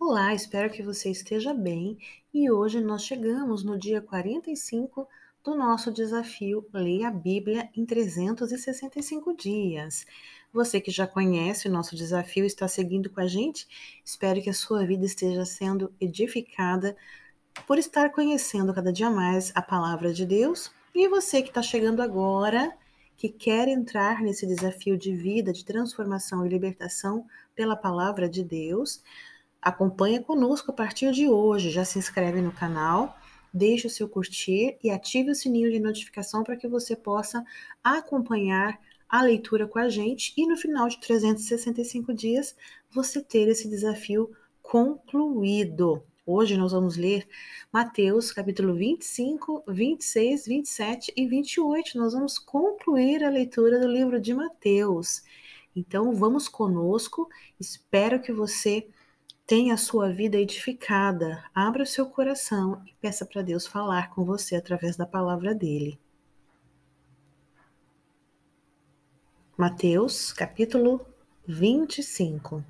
Olá, espero que você esteja bem e hoje nós chegamos no dia 45 do nosso desafio Leia a Bíblia em 365 dias. Você que já conhece o nosso desafio está seguindo com a gente? Espero que a sua vida esteja sendo edificada por estar conhecendo cada dia mais a palavra de Deus. E você que está chegando agora, que quer entrar nesse desafio de vida, de transformação e libertação pela palavra de Deus, acompanha conosco a partir de hoje. Já se inscreve no canal, deixe o seu curtir e ative o sininho de notificação para que você possa acompanhar a leitura com a gente e no final de 365 dias você ter esse desafio concluído. Hoje nós vamos ler Mateus capítulo 25, 26, 27 e 28. Nós vamos concluir a leitura do livro de Mateus. Então vamos conosco, espero que você tenha a sua vida edificada. Abra o seu coração e peça para Deus falar com você através da palavra dele. Mateus, capítulo 25.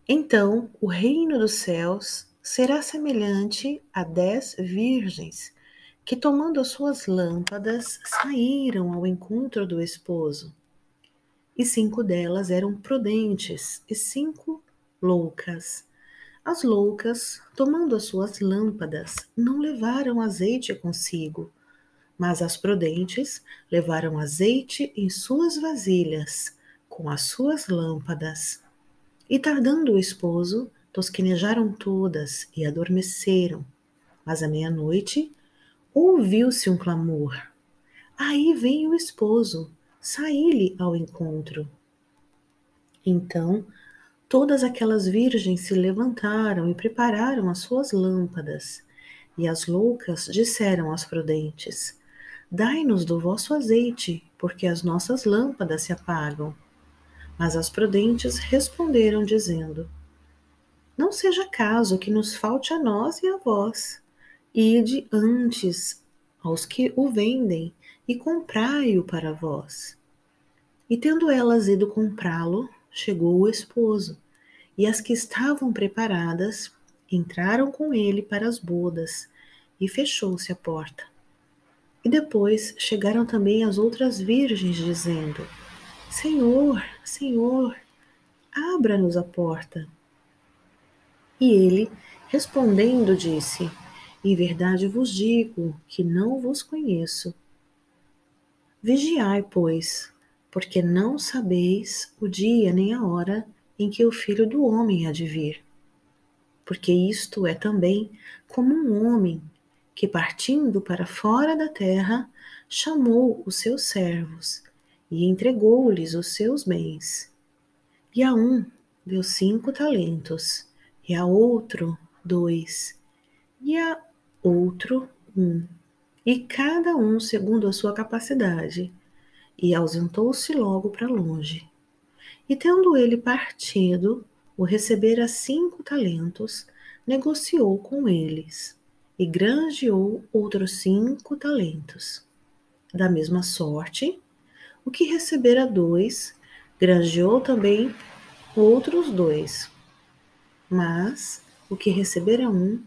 Então, o reino dos céus será semelhante a 10 virgens que, tomando as suas lâmpadas, saíram ao encontro do esposo. E 5 delas eram prudentes e 5 loucas. As loucas, tomando as suas lâmpadas, não levaram azeite consigo, mas as prudentes levaram azeite em suas vasilhas, com as suas lâmpadas. E tardando o esposo, tosquenejaram todas e adormeceram. Mas à meia-noite, ouviu-se um clamor. Aí vem o esposo, saí-lhe ao encontro. Então, todas aquelas virgens se levantaram e prepararam as suas lâmpadas. E as loucas disseram às prudentes: Dai-nos do vosso azeite, porque as nossas lâmpadas se apagam. Mas as prudentes responderam, dizendo: Não seja caso que nos falte a nós e a vós. Ide antes aos que o vendem e comprai-o para vós. E tendo elas ido comprá-lo, chegou o esposo. E as que estavam preparadas entraram com ele para as bodas, e fechou-se a porta. E depois chegaram também as outras virgens, dizendo: Senhor, Senhor, abra-nos a porta. E ele, respondendo, disse: Em verdade vos digo que não vos conheço. Vigiai, pois, porque não sabeis o dia nem a hora em que o Filho do Homem há de vir. Porque isto é também como um homem que, partindo para fora da terra, chamou os seus servos e entregou-lhes os seus bens. E a um deu 5 talentos, e a outro 2, e a outro 1, e cada um segundo a sua capacidade, e ausentou-se logo para longe. E tendo ele partido, o recebera 5 talentos, negociou com eles, e granjeou outros 5 talentos. Da mesma sorte, o que recebera 2, granjeou também outros 2. Mas o que recebera 1,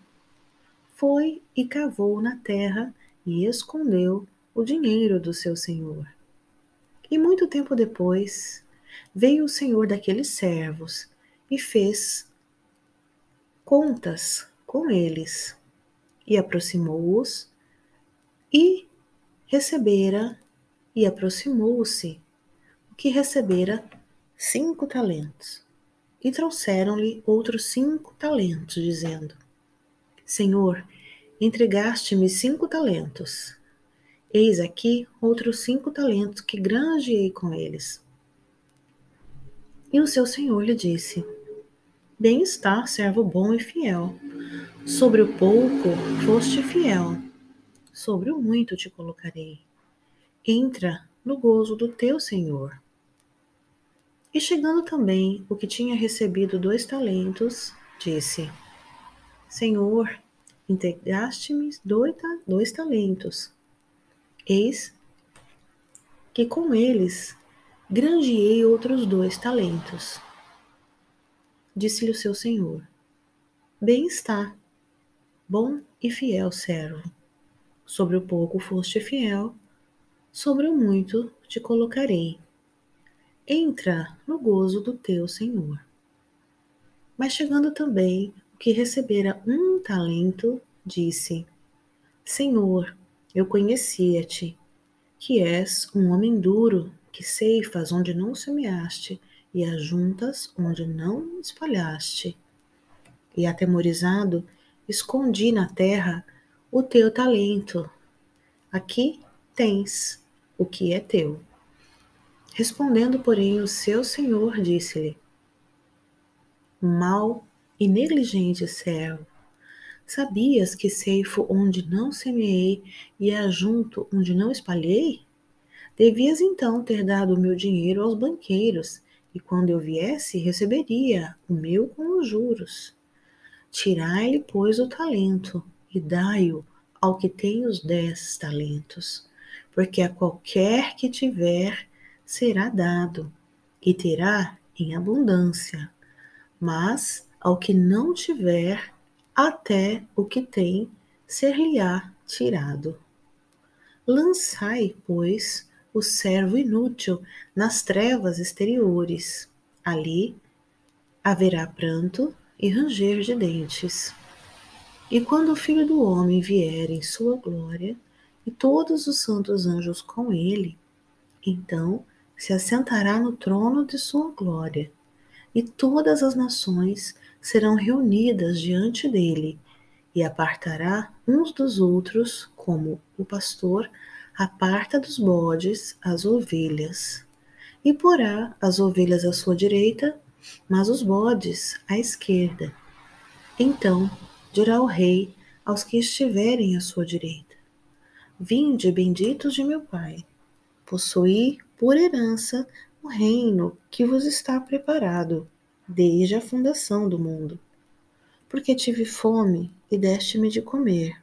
foi e cavou na terra e escondeu o dinheiro do seu senhor. E muito tempo depois, veio o senhor daqueles servos e fez contas com eles, e aproximou-os e recebera, e aproximou-se o que recebera 5 talentos. E trouxeram-lhe outros 5 talentos, dizendo: Senhor, entregaste-me 5 talentos. Eis aqui outros 5 talentos que granjeei com eles. E o seu senhor lhe disse: Bem está, servo bom e fiel. Sobre o pouco foste fiel, sobre o muito te colocarei. Entra no gozo do teu senhor. E chegando também o que tinha recebido 2 talentos, disse: Senhor, entregaste-me 2 talentos. Eis que com eles granjeei outros 2 talentos. Disse-lhe o seu senhor: Bem está, bom e fiel servo. Sobre o pouco foste fiel, sobre o muito te colocarei. Entra no gozo do teu Senhor. Mas chegando também o que recebera 1 talento, disse: Senhor, eu conhecia-te, que és um homem duro, que ceifas onde não semeaste e ajuntas onde não espalhaste. E atemorizado, escondi na terra o teu talento. Aqui tens o que é teu. Respondendo, porém, o seu senhor disse-lhe: Mau e negligente servo, sabias que ceifo onde não semeei e ajunto onde não espalhei? Devias então ter dado o meu dinheiro aos banqueiros, e quando eu viesse, receberia o meu com os juros. Tirai-lhe, pois, o talento, e dai-o ao que tem os 10 talentos, porque a qualquer que tiver será dado, e terá em abundância, mas ao que não tiver, até o que tem ser-lhe-á tirado. Lançai, pois, o servo inútil nas trevas exteriores. Ali haverá pranto e ranger de dentes. E quando o Filho do Homem vier em sua glória, e todos os santos anjos com ele, então se assentará no trono de sua glória, e todas as nações serão reunidas diante dele, e apartará uns dos outros, como o pastor aparta dos bodes as ovelhas. E porá as ovelhas à sua direita, mas os bodes à esquerda. Então dirá o rei aos que estiverem à sua direita: Vinde, benditos de meu Pai, possuí por herança o reino que vos está preparado desde a fundação do mundo. Porque tive fome e deste-me de comer,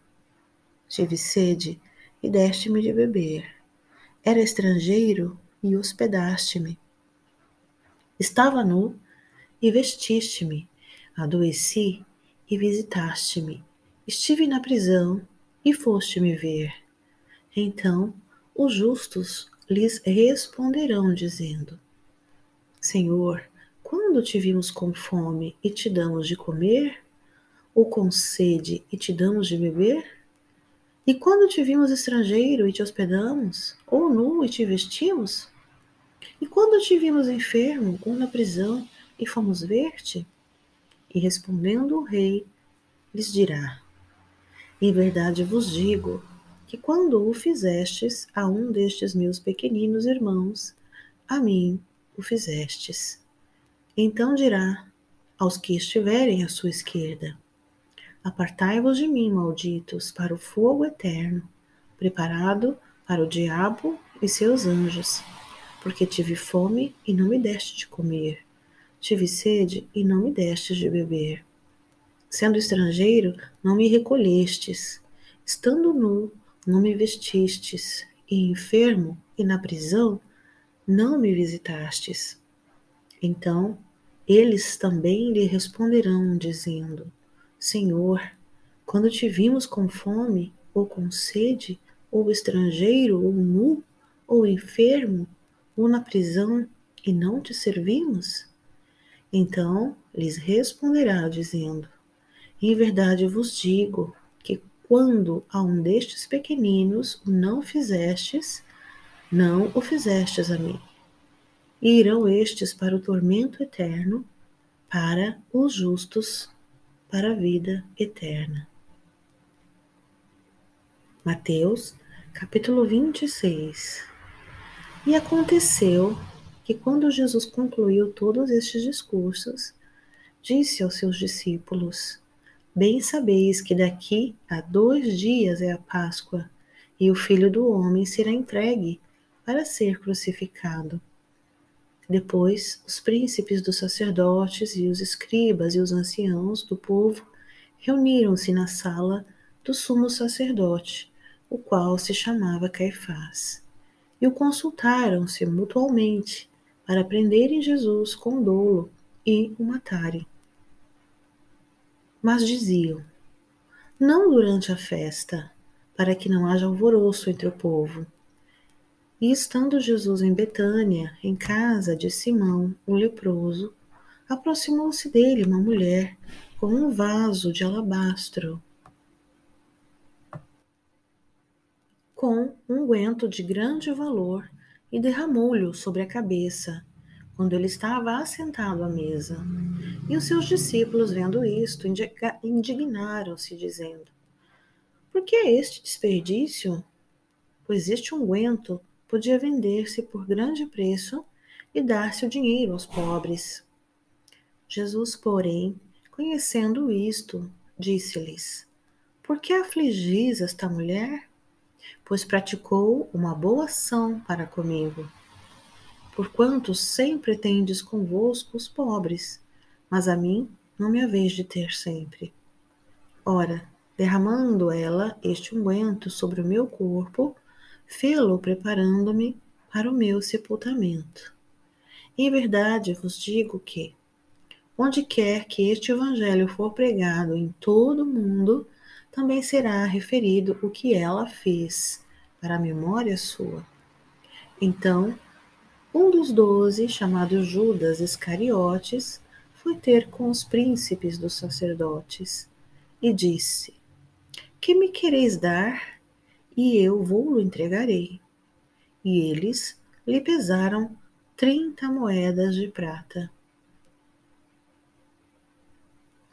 tive sede e deste-me de beber, era estrangeiro e hospedaste-me, estava nu e vestiste-me, adoeci e visitaste-me, estive na prisão e foste-me ver. Então os justos lhes responderão, dizendo: Senhor, quando te vimos com fome e te damos de comer, ou com sede e te damos de beber? E quando te vimos estrangeiro e te hospedamos, ou nu e te vestimos? E quando te vimos enfermo ou na prisão e fomos ver-te? E respondendo o rei, lhes dirá: Em verdade vos digo que quando o fizestes a um destes meus pequeninos irmãos, a mim o fizestes. Então dirá aos que estiverem à sua esquerda: Apartai-vos de mim, malditos, para o fogo eterno, preparado para o diabo e seus anjos. Porque tive fome e não me deste de comer, tive sede e não me destes de beber. Sendo estrangeiro, não me recolhestes, estando nu, não me vestistes, e enfermo e na prisão, não me visitastes. Então eles também lhe responderão, dizendo: Senhor, quando te vimos com fome, ou com sede, ou estrangeiro, ou nu, ou enfermo, ou na prisão, e não te servimos? Então lhes responderá, dizendo: Em verdade vos digo que quando a um destes pequeninos o não fizestes, não o fizestes a mim. E irão estes para o tormento eterno, para os justos, para a vida eterna. Mateus, capítulo 26. E aconteceu que quando Jesus concluiu todos estes discursos, disse aos seus discípulos: Bem sabeis que daqui a 2 dias é a Páscoa, e o Filho do Homem será entregue para ser crucificado. Depois, os príncipes dos sacerdotes e os escribas e os anciãos do povo reuniram-se na sala do sumo sacerdote, o qual se chamava Caifás, e o consultaram-se mutualmente para prenderem Jesus com dolo e o matarem. Mas diziam: não durante a festa, para que não haja alvoroço entre o povo. E estando Jesus em Betânia, em casa de Simão, o leproso, aproximou-se dele uma mulher com um vaso de alabastro, com um unguento de grande valor, e derramou-lhe sobre a cabeça, quando ele estava assentado à mesa. E os seus discípulos, vendo isto, indignaram-se, dizendo: por que este desperdício? Pois este unguento podia vender-se por grande preço e dar-se o dinheiro aos pobres. Jesus, porém, conhecendo isto, disse-lhes: por que afligis esta mulher? Pois praticou uma boa ação para comigo. Porquanto sempre tendes convosco os pobres, mas a mim não me haveis de ter sempre. Ora, derramando ela este unguento sobre o meu corpo, fê-lo preparando-me para o meu sepultamento. Em verdade vos digo que, onde quer que este evangelho for pregado em todo o mundo, também será referido o que ela fez, para a memória sua. Então, um dos 12, chamado Judas Iscariotes, foi ter com os príncipes dos sacerdotes e disse: que me quereis dar? E eu vou-lo entregarei. E eles lhe pesaram 30 moedas de prata.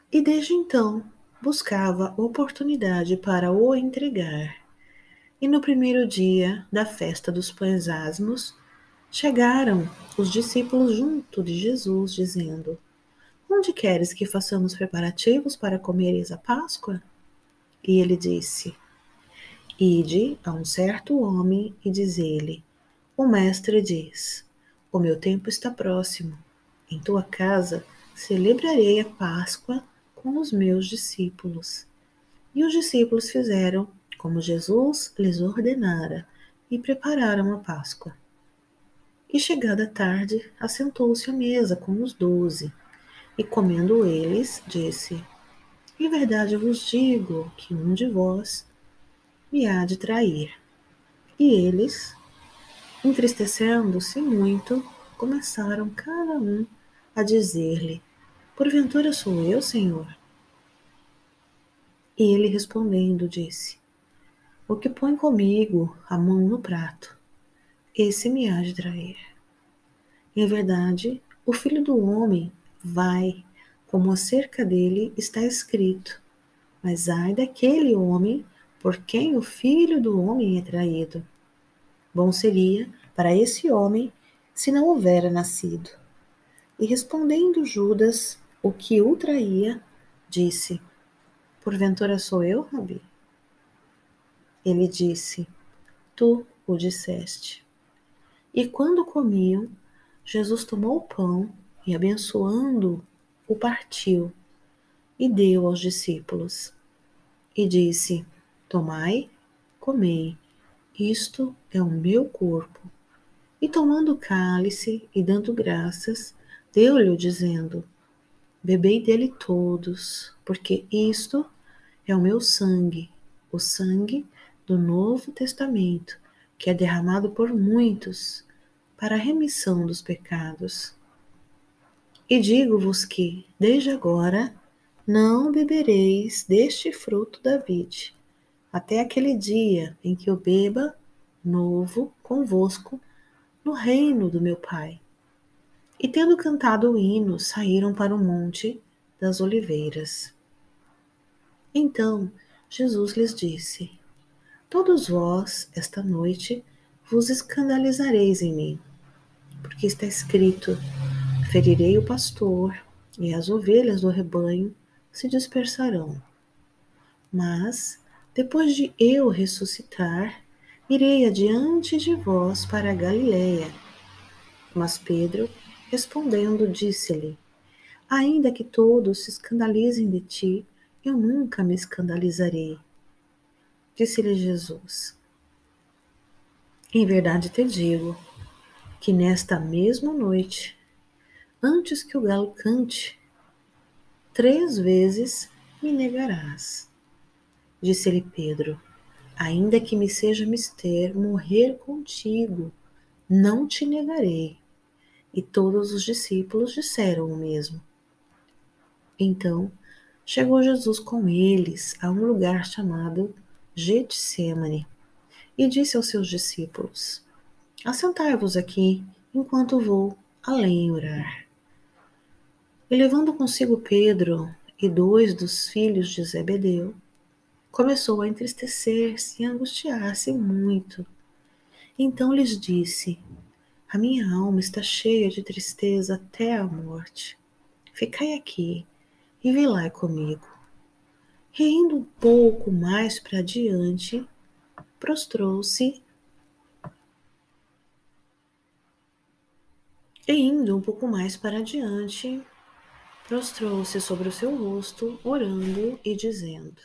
E desde então buscava oportunidade para o entregar. E no primeiro dia da festa dos pães asmos, chegaram os discípulos junto de Jesus, dizendo: onde queres que façamos preparativos para comeres a Páscoa? E ele disse: ide a um certo homem e diz-lhe: o mestre diz: o meu tempo está próximo. Em tua casa celebrarei a Páscoa com os meus discípulos. E os discípulos fizeram como Jesus lhes ordenara e prepararam a Páscoa. E chegada a tarde, assentou-se à mesa com os 12, e comendo eles, disse: em verdade vos digo que um de vós me há de trair. E eles, entristecendo-se muito, começaram cada um a dizer-lhe: porventura sou eu, Senhor? E ele respondendo disse: o que põe comigo a mão no prato, esse me há de trair. Em verdade, o Filho do Homem vai, como acerca dele está escrito, mas ai daquele homem por quem o Filho do Homem é traído. Bom seria para esse homem se não houvera nascido. E respondendo Judas, o que o traía, disse: porventura sou eu, Rabi? Ele disse: tu o disseste. E quando comiam, Jesus tomou o pão e, abençoando, o partiu e deu aos discípulos. E disse: tomai, comei, isto é o meu corpo. E tomando o cálice e dando graças, deu-lhe, dizendo: bebei dele todos, porque isto é o meu sangue, o sangue do Novo Testamento, que é derramado por muitos para a remissão dos pecados. E digo-vos que, desde agora, não bebereis deste fruto da vide, até aquele dia em que eu beba novo convosco no reino do meu Pai. E tendo cantado o hino, saíram para o monte das oliveiras. Então Jesus lhes disse: todos vós, esta noite, vos escandalizareis em mim, porque está escrito: ferirei o pastor, e as ovelhas do rebanho se dispersarão. Mas, depois de eu ressuscitar, irei adiante de vós para a Galiléia. Mas Pedro, respondendo, disse-lhe: ainda que todos se escandalizem de ti, eu nunca me escandalizarei. Disse-lhe Jesus: em verdade te digo que nesta mesma noite, antes que o galo cante, 3 vezes me negarás. Disse-lhe Pedro: ainda que me seja mister morrer contigo, não te negarei. E todos os discípulos disseram o mesmo. Então chegou Jesus com eles a um lugar chamado Getsêmani e disse aos seus discípulos: assentai-vos aqui enquanto vou além orar. E levando consigo Pedro e 2 dos filhos de Zebedeu, começou a entristecer-se e angustiar-se muito. Então lhes disse: a minha alma está cheia de tristeza até a morte. Ficai aqui e velai comigo. E indo um pouco mais para diante, prostrou-se, prostrou-se sobre o seu rosto, orando e dizendo: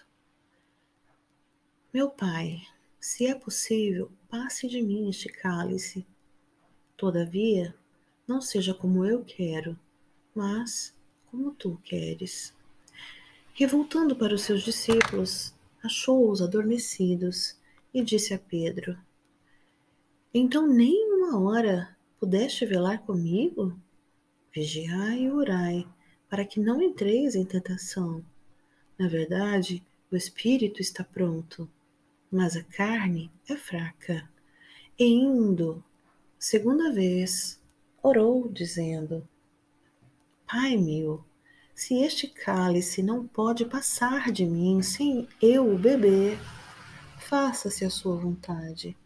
meu Pai, se é possível, passe de mim este cálice. Todavia, não seja como eu quero, mas como tu queres. E voltando para os seus discípulos, achou-os adormecidos e disse a Pedro: então nem uma hora pudeste velar comigo? Vigiai e orai, para que não entreis em tentação. Na verdade, o espírito está pronto, mas a carne é fraca. E indo, segunda vez, orou, dizendo: Pai meu, se este cálice não pode passar de mim sem eu o beber, faça-se a sua vontade.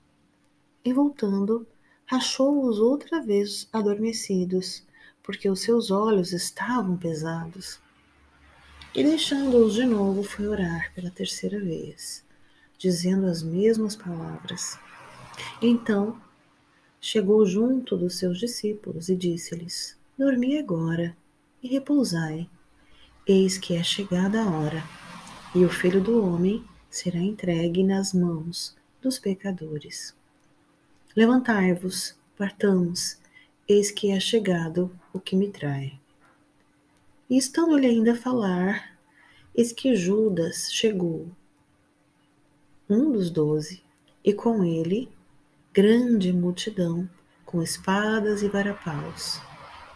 E voltando, achou-os outra vez adormecidos, porque os seus olhos estavam pesados. E deixando-os de novo, foi orar pela terceira vez, dizendo as mesmas palavras. Então chegou junto dos seus discípulos e disse-lhes: dormi agora e repousai. Eis que é chegada a hora, e o Filho do Homem será entregue nas mãos dos pecadores. Levantai-vos, partamos, eis que é chegado o que me trai. E estando-lhe ainda a falar, eis que Judas chegou, um dos 12, e com ele grande multidão, com espadas e varapaus,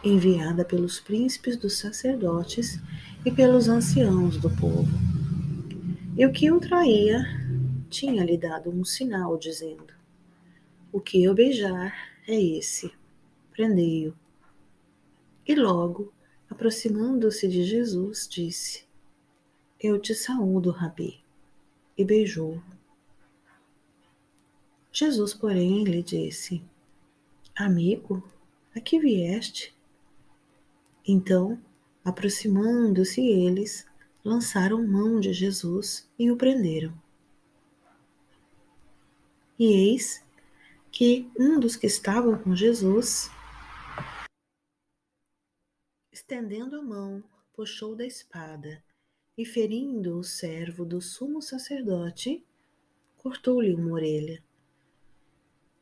enviada pelos príncipes dos sacerdotes e pelos anciãos do povo. E o que o traía tinha-lhe dado um sinal, dizendo: o que eu beijar é esse, prendei-o. E logo, aproximando-se de Jesus, disse: eu te saúdo, Rabi, e beijou-o. Jesus, porém, lhe disse: amigo, a que vieste? Então, aproximando-se eles, lançaram mão de Jesus e o prenderam. E eis que um dos que estavam com Jesus, estendendo a mão, puxou da espada e, ferindo o servo do sumo sacerdote, cortou-lhe uma orelha.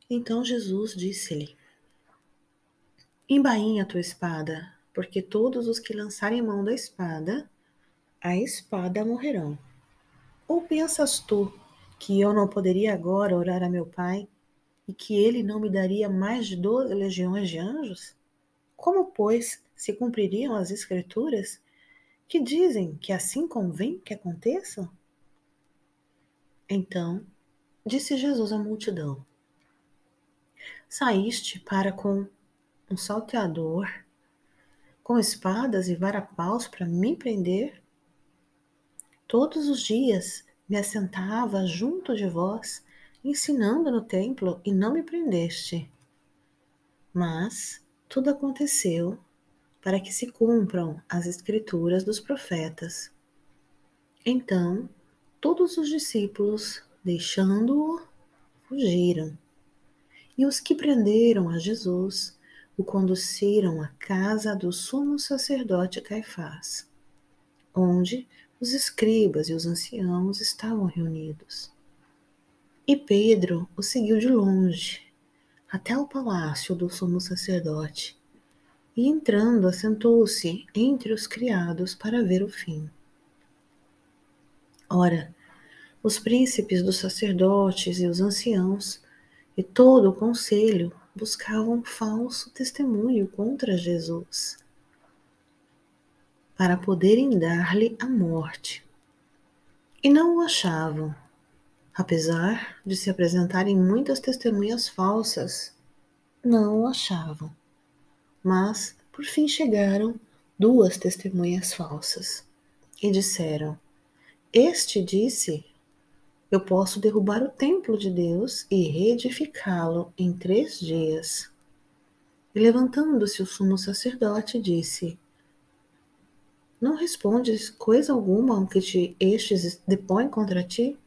Então Jesus disse-lhe: embainha a tua espada, porque todos os que lançarem mão da espada, a espada morrerão. Ou pensas tu que eu não poderia agora orar a meu Pai e que ele não me daria mais de 12 legiões de anjos? Como, pois, se cumpririam as Escrituras que dizem que assim convém que aconteça? Então disse Jesus à multidão: saíste para com um salteador, com espadas e varapaus para me prender? Todos os dias me assentava junto de vós, ensinando no templo, e não me prendeste. Mas tudo aconteceu para que se cumpram as escrituras dos profetas. Então todos os discípulos, deixando-o, fugiram. E os que prenderam a Jesus o conduziram à casa do sumo sacerdote Caifás, onde os escribas e os anciãos estavam reunidos. E Pedro o seguiu de longe, até o palácio do sumo sacerdote, e entrando assentou-se entre os criados para ver o fim. Ora, os príncipes dos sacerdotes e os anciãos e todo o conselho buscavam falso testemunho contra Jesus, para poderem dar-lhe a morte. E não o achavam, apesar de se apresentarem muitas testemunhas falsas. Não o achavam. Mas, por fim, chegaram 2 testemunhas falsas e disseram: Este disse: Eu posso derrubar o templo de Deus e reedificá-lo em 3 dias. E levantando-se o sumo sacerdote, disse: Não respondes coisa alguma ao que estes depõem contra ti?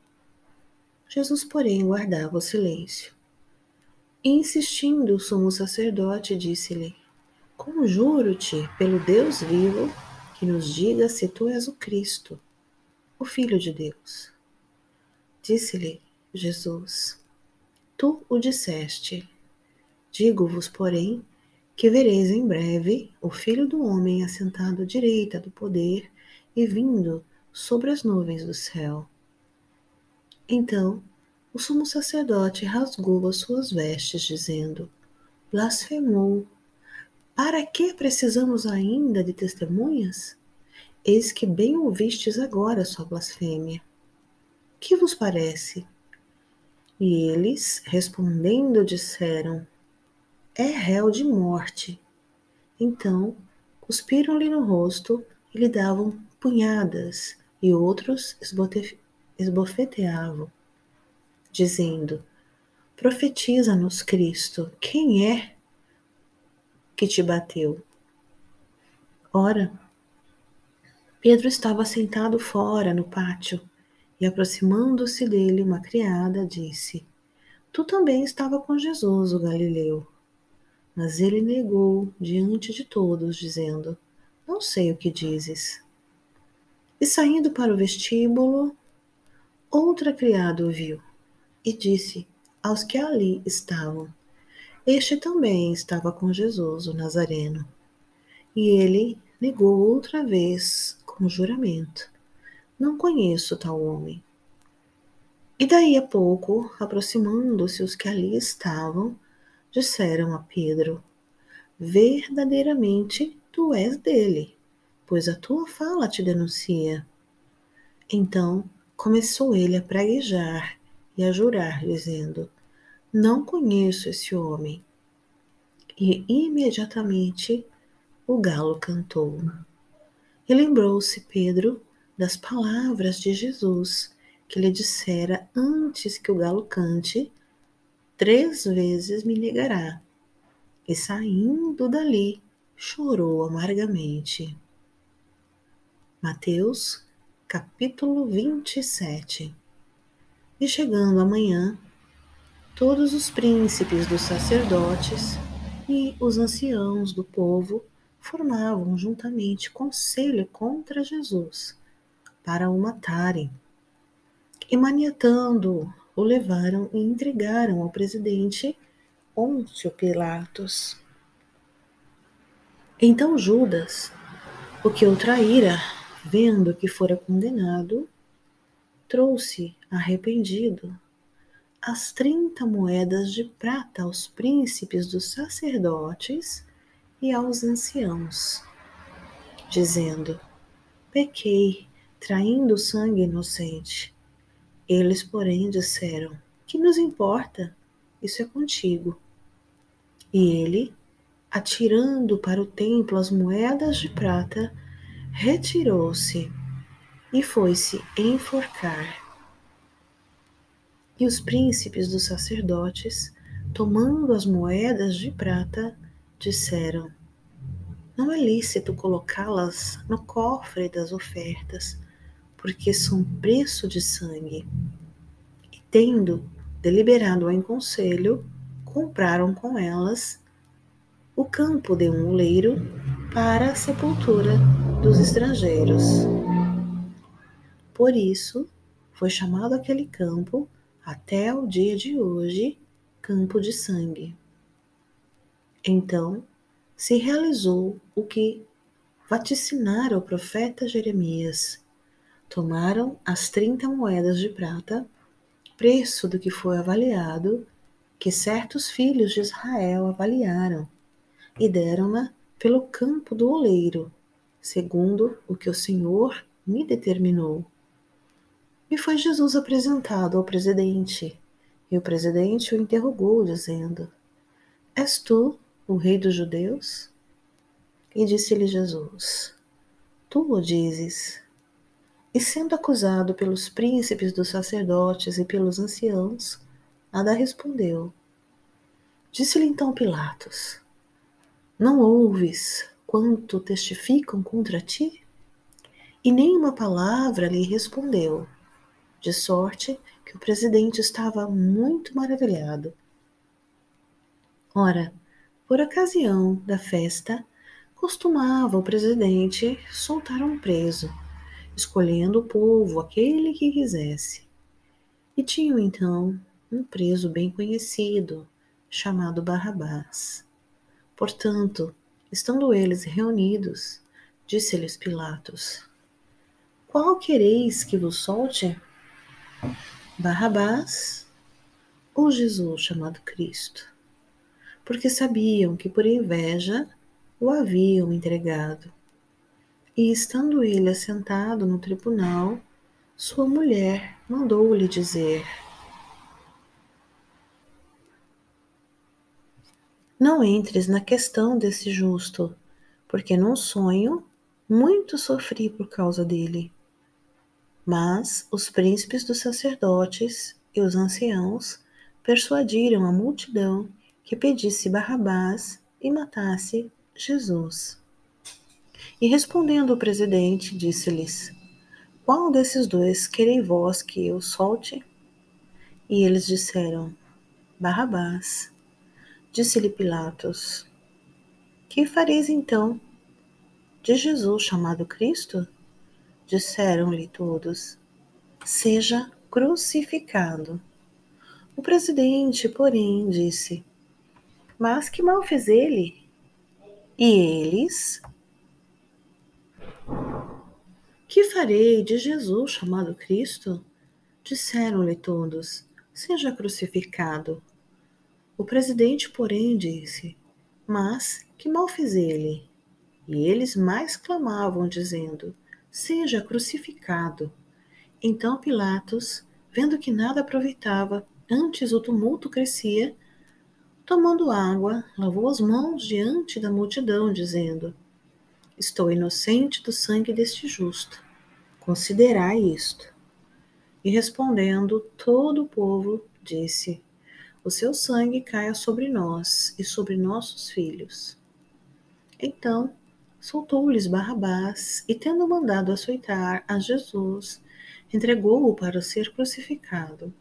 Jesus, porém, guardava o silêncio. E insistindo o sumo sacerdote, disse-lhe: Conjuro-te, pelo Deus vivo, que nos diga se tu és o Cristo, o Filho de Deus. Disse-lhe Jesus: Tu o disseste. Digo-vos, porém, que vereis em breve o Filho do Homem assentado à direita do poder e vindo sobre as nuvens do céu. Então o sumo sacerdote rasgou as suas vestes, dizendo: Blasfemou. Para que precisamos ainda de testemunhas? Eis que bem ouvistes agora sua blasfêmia. Que vos parece? E eles, respondendo, disseram: É réu de morte. Então cuspiram-lhe no rosto e lhe davam punhadas, e outros esbofeteavam, dizendo: Profetiza-nos, Cristo, quem é que te bateu? Ora, Pedro estava sentado fora no pátio, e aproximando-se dele uma criada disse: Tu também estava com Jesus, o Galileu. Mas ele negou diante de todos, dizendo: Não sei o que dizes. E saindo para o vestíbulo, outra criada o viu e disse aos que ali estavam: Este também estava com Jesus, o Nazareno. E ele negou outra vez com juramento: Não conheço tal homem. E daí a pouco, aproximando-se os que ali estavam, disseram a Pedro: Verdadeiramente tu és dele, pois a tua fala te denuncia. Então começou ele a praguejar e a jurar, dizendo: Não conheço esse homem. E imediatamente o galo cantou. E lembrou-se Pedro das palavras de Jesus, que lhe dissera: Antes que o galo cante, 3 vezes me negará. E saindo dali, chorou amargamente. Mateus, capítulo 27. E chegando a manhã, todos os príncipes dos sacerdotes e os anciãos do povo formavam juntamente conselho contra Jesus, para o matarem. E maniatando-o, o levaram e entregaram ao presidente Pôncio Pilatos. Então Judas, o que o traíra, vendo que fora condenado, trouxe, arrependido, as 30 moedas de prata aos príncipes dos sacerdotes e aos anciãos, dizendo: Pequei, traindo sangue inocente. Eles, porém, disseram: Que nos importa? Isso é contigo. E ele, atirando para o templo as moedas de prata, retirou-se e foi-se enforcar. E os príncipes dos sacerdotes, tomando as moedas de prata, disseram: Não é lícito colocá-las no cofre das ofertas, porque são preço de sangue. E tendo deliberado em conselho, compraram com elas o campo de um oleiro para a sepultura dos estrangeiros. Por isso, foi chamado aquele campo, até o dia de hoje, Campo de Sangue. Então se realizou o que vaticinara o profeta Jeremias: Tomaram as 30 moedas de prata, preço do que foi avaliado, que certos filhos de Israel avaliaram, e deram-na pelo campo do oleiro, segundo o que o Senhor me determinou. E foi Jesus apresentado ao presidente, e o presidente o interrogou, dizendo: És tu o rei dos judeus? E disse-lhe Jesus: Tu o dizes. E sendo acusado pelos príncipes dos sacerdotes e pelos anciãos, nada respondeu. Disse-lhe então Pilatos: Não ouves quanto testificam contra ti? E nenhuma palavra lhe respondeu, de sorte que o presidente estava muito maravilhado. Ora, por ocasião da festa, costumava o presidente soltar um preso, escolhendo o povo aquele que quisesse. E tinham então um preso bem conhecido, chamado Barrabás. Portanto, estando eles reunidos, disse-lhes Pilatos: Qual quereis que vos solte? Barrabás ou Jesus chamado Cristo? Porque sabiam que por inveja o haviam entregado. E estando ele assentado no tribunal, sua mulher mandou-lhe dizer: Não entres na questão desse justo, porque num sonho muito sofri por causa dele. Mas os príncipes dos sacerdotes e os anciãos persuadiram a multidão que pedisse Barrabás e matasse Jesus. E respondendo o presidente, disse-lhes: Qual desses dois querei vós que eu solte? E eles disseram: Barrabás. Disse-lhe Pilatos: Que fareis então de Jesus chamado Cristo? Disseram-lhe todos: Seja crucificado. O presidente, porém, disse: Mas que mal fez ele? E eles: Que farei de Jesus chamado Cristo? Disseram-lhe todos: Seja crucificado. O presidente, porém, disse: Mas que mal fez ele? E eles mais clamavam, dizendo: Seja crucificado. Então Pilatos, vendo que nada aproveitava, antes o tumulto crescia, tomando água, lavou as mãos diante da multidão, dizendo: Estou inocente do sangue deste justo. Considerai isto. E respondendo, todo o povo disse: O seu sangue caia sobre nós e sobre nossos filhos. Então soltou-lhes Barrabás e, tendo mandado açoitar a Jesus, entregou-o para ser crucificado.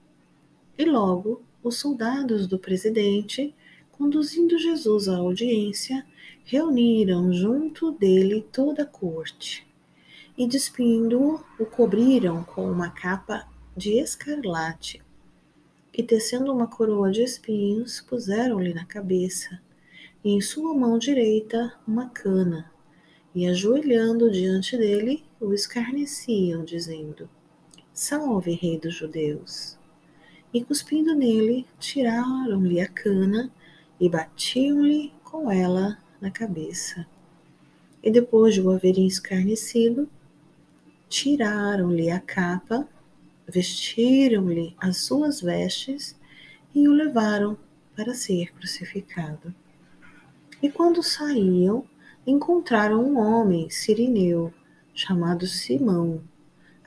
E logo os soldados do presidente, conduzindo Jesus à audiência, reuniram junto dele toda a corte e, despindo-o, o cobriram com uma capa de escarlate e, tecendo uma coroa de espinhos, puseram-lhe na cabeça e em sua mão direita uma cana, e ajoelhando diante dele, o escarneciam, dizendo: Salve, Rei dos Judeus! E cuspindo nele, tiraram-lhe a cana e batiam-lhe com ela na cabeça. E depois de o haverem escarnecido, tiraram-lhe a capa, vestiram-lhe as suas vestes e o levaram para ser crucificado. E quando saíam, encontraram um homem cirineu, chamado Simão,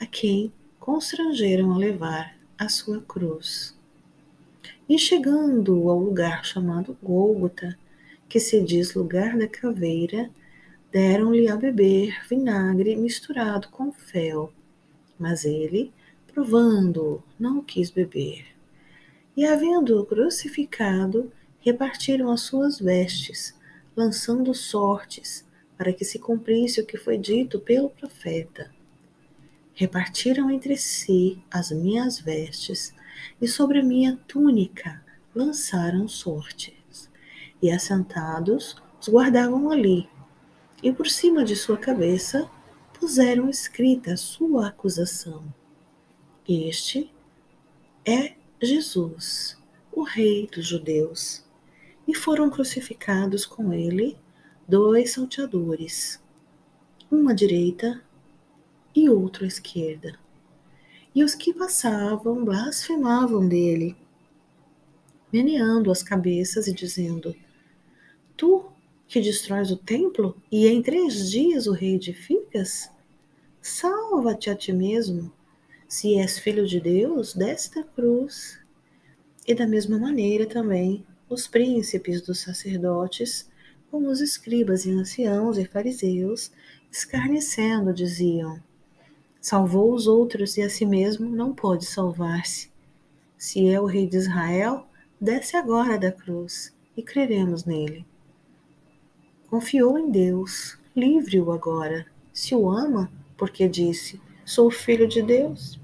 a quem constrangeram a levar a sua cruz. E chegando ao lugar chamado Gólgota, que se diz lugar da caveira, deram-lhe a beber vinagre misturado com fel. Mas ele, provando-o, não quis beber. E, havendo-o crucificado, repartiram as suas vestes, lançando sortes, para que se cumprisse o que foi dito pelo profeta. Repartiram entre si as minhas vestes, e sobre a minha túnica lançaram sortes. E assentados, os guardavam ali, e por cima de sua cabeça puseram escrita a sua acusação: Este é Jesus, o Rei dos Judeus. E foram crucificados com ele 2 salteadores, um à direita e outro à esquerda. E os que passavam blasfemavam dele, meneando as cabeças e dizendo: Tu que destróis o templo e em 3 dias o reedificas? Salva-te a ti mesmo. Se és filho de Deus, desce da cruz. E da mesma maneira também os príncipes dos sacerdotes, como os escribas e anciãos e fariseus, escarnecendo, diziam: Salvou os outros e a si mesmo não pode salvar-se. Se é o rei de Israel, desce agora da cruz e creremos nele. Confiou em Deus, livre-o agora. Se o ama, porque disse: Sou filho de Deus.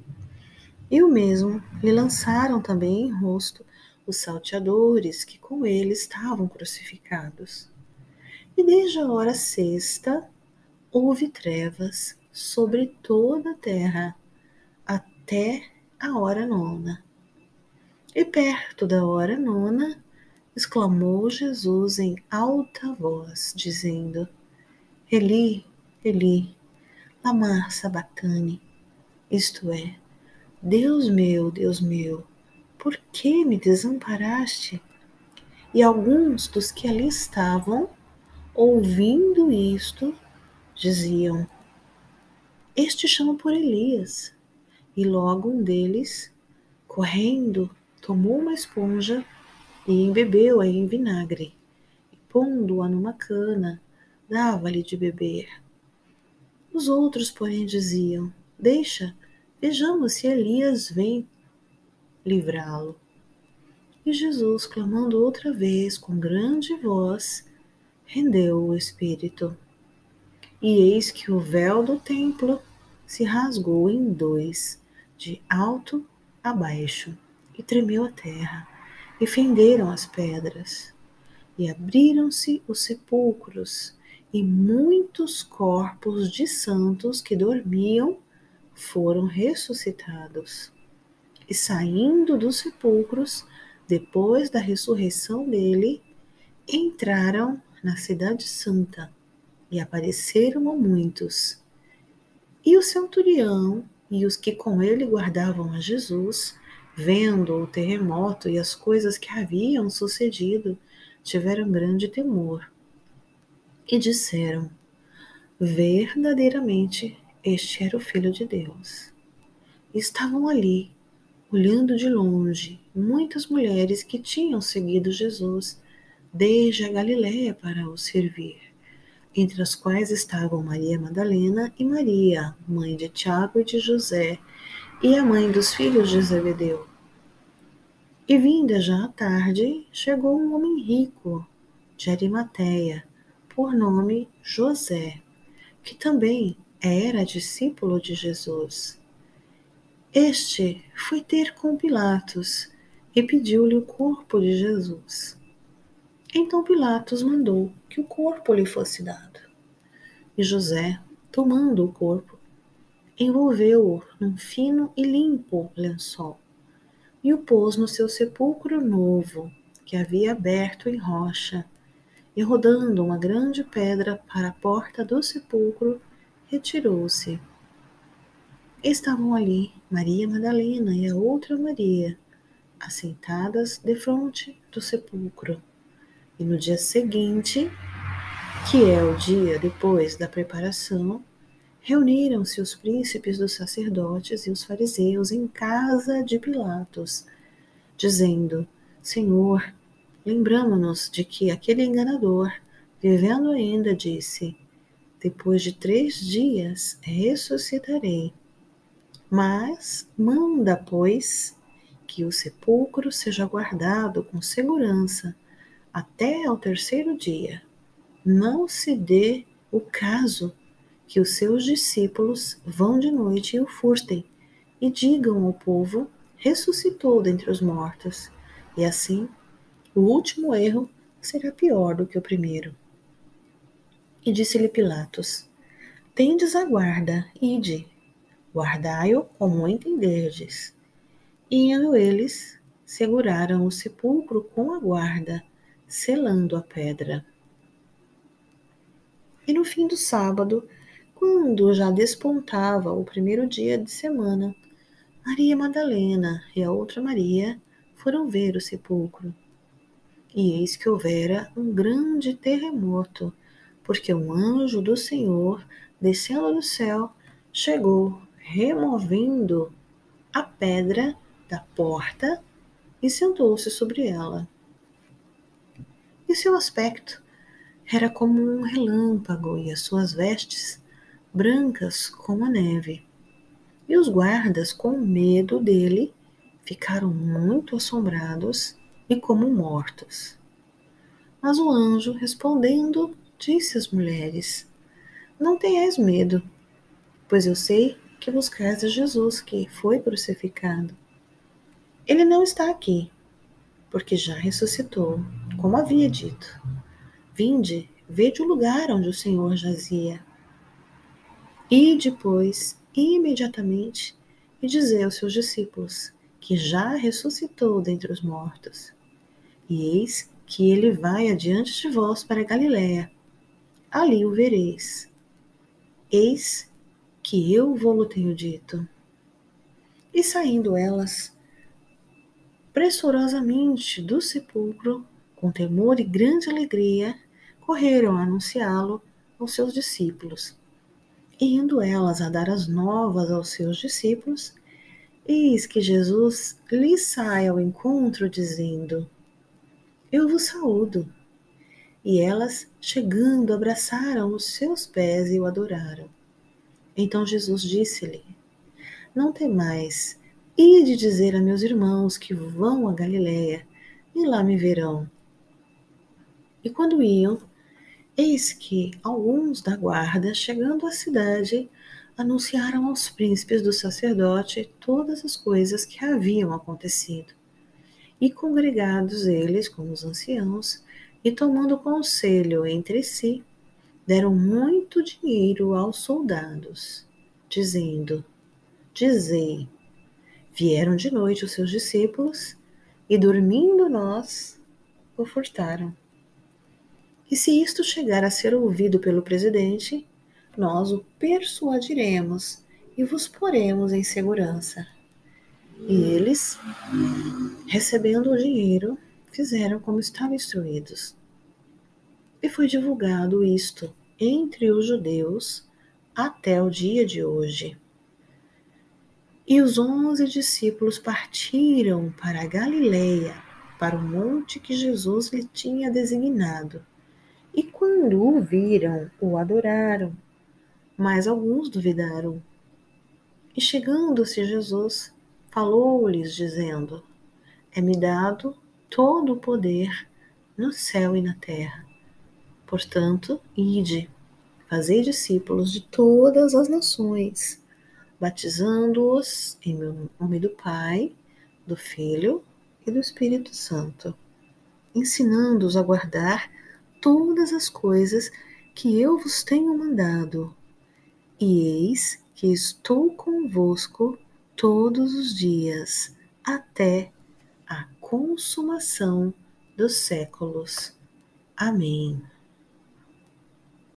E o mesmo lhe lançaram também em rosto os salteadores que com ele estavam crucificados. E desde a hora sexta houve trevas sobre toda a terra até a hora nona. E perto da hora nona, exclamou Jesus em alta voz, dizendo: Eli, Eli, lama sabactani, isto é, Deus meu, por que me desamparaste? E alguns dos que ali estavam, ouvindo isto, diziam: Este chama por Elias. E logo um deles, correndo, tomou uma esponja e embebeu-a em vinagre, e pondo-a numa cana, dava-lhe de beber. Os outros, porém, diziam: Deixa, vejamos se Elias vem livrá-lo. E Jesus, clamando outra vez com grande voz, rendeu o espírito. E eis que o véu do templo se rasgou em 2, de alto a baixo, e tremeu a terra, e fenderam as pedras, e abriram-se os sepulcros, e muitos corpos de santos que dormiam foram ressuscitados. E saindo dos sepulcros, depois da ressurreição dele, entraram na cidade santa e apareceram a muitos. E o centurião e os que com ele guardavam a Jesus, vendo o terremoto e as coisas que haviam sucedido, tiveram grande temor e disseram: Verdadeiramente, este era o Filho de Deus. E estavam ali, olhando de longe, muitas mulheres que tinham seguido Jesus desde a Galiléia para o servir, entre as quais estavam Maria Madalena e Maria, mãe de Tiago e de José, e a mãe dos filhos de Zebedeu. E vinda já a tarde, chegou um homem rico, de Arimateia, por nome José, que também era discípulo de Jesus. Este foi ter com Pilatos e pediu-lhe o corpo de Jesus. Então Pilatos mandou que o corpo lhe fosse dado. E José, tomando o corpo, envolveu-o num fino e limpo lençol e o pôs no seu sepulcro novo, que havia aberto em rocha, e rodando uma grande pedra para a porta do sepulcro, retirou-se. Estavam ali Maria Madalena e a outra Maria, assentadas defronte do sepulcro. E no dia seguinte, que é o dia depois da preparação, reuniram-se os príncipes dos sacerdotes e os fariseus em casa de Pilatos, dizendo: Senhor, lembramo-nos de que aquele enganador, vivendo ainda, disse: Depois de 3 dias ressuscitarei. Mas manda, pois, que o sepulcro seja guardado com segurança até ao 3º dia. Não se dê o caso que os seus discípulos vão de noite e o furtem, e digam ao povo: ressuscitou dentre os mortos. E assim, o último erro será pior do que o primeiro. E disse-lhe Pilatos: Tendes a guarda, ide, guardai-o como entenderdes. E indo eles, seguraram o sepulcro com a guarda, selando a pedra. E no fim do sábado, quando já despontava o primeiro dia de semana, Maria Madalena e a outra Maria foram ver o sepulcro. E eis que houvera um grande terremoto, porque um anjo do Senhor, descendo do céu, chegou, removendo a pedra da porta e sentou-se sobre ela. E seu aspecto era como um relâmpago, e as suas vestes brancas como a neve. E os guardas, com medo dele, ficaram muito assombrados e como mortos. Mas o anjo, respondendo, disse às mulheres: Não tenhais medo, pois eu sei que buscais a Jesus, que foi crucificado. Ele não está aqui, porque já ressuscitou, como havia dito. Vinde, vede o lugar onde o Senhor jazia. E depois, imediatamente, e dizei aos seus discípulos, que já ressuscitou dentre os mortos. E eis que ele vai adiante de vós para Galiléia. Ali o vereis. Eis que eu vou-lo tenho dito. E saindo elas, pressorosamente do sepulcro, com temor e grande alegria, correram a anunciá-lo aos seus discípulos. E indo elas a dar as novas aos seus discípulos, eis que Jesus lhes sai ao encontro, dizendo: Eu vos saúdo. E elas, chegando, abraçaram os seus pés e o adoraram. Então Jesus disse-lhe: Não temais, ide dizer a meus irmãos que vão a Galiléia, e lá me verão. E quando iam, eis que alguns da guarda, chegando à cidade, anunciaram aos príncipes do sacerdote todas as coisas que haviam acontecido. E congregados eles com os anciãos, e tomando conselho entre si, deram muito dinheiro aos soldados, dizendo: Dizei, vieram de noite os seus discípulos, e dormindo nós, o furtaram. E se isto chegar a ser ouvido pelo presidente, nós o persuadiremos e vos poremos em segurança. E eles, recebendo o dinheiro, fizeram como estavam instruídos. E foi divulgado isto entre os judeus até o dia de hoje. E os 11 discípulos partiram para a Galileia, para o monte que Jesus lhe tinha designado. E quando o viram, o adoraram, mas alguns duvidaram. E chegando-se Jesus, falou-lhes, dizendo: É-me dado todo o poder no céu e na terra. Portanto, ide, fazei discípulos de todas as nações, batizando-os em nome do Pai, do Filho e do Espírito Santo, ensinando-os a guardar todas as coisas que eu vos tenho mandado. E eis que estou convosco todos os dias, até a consumação dos séculos. Amém.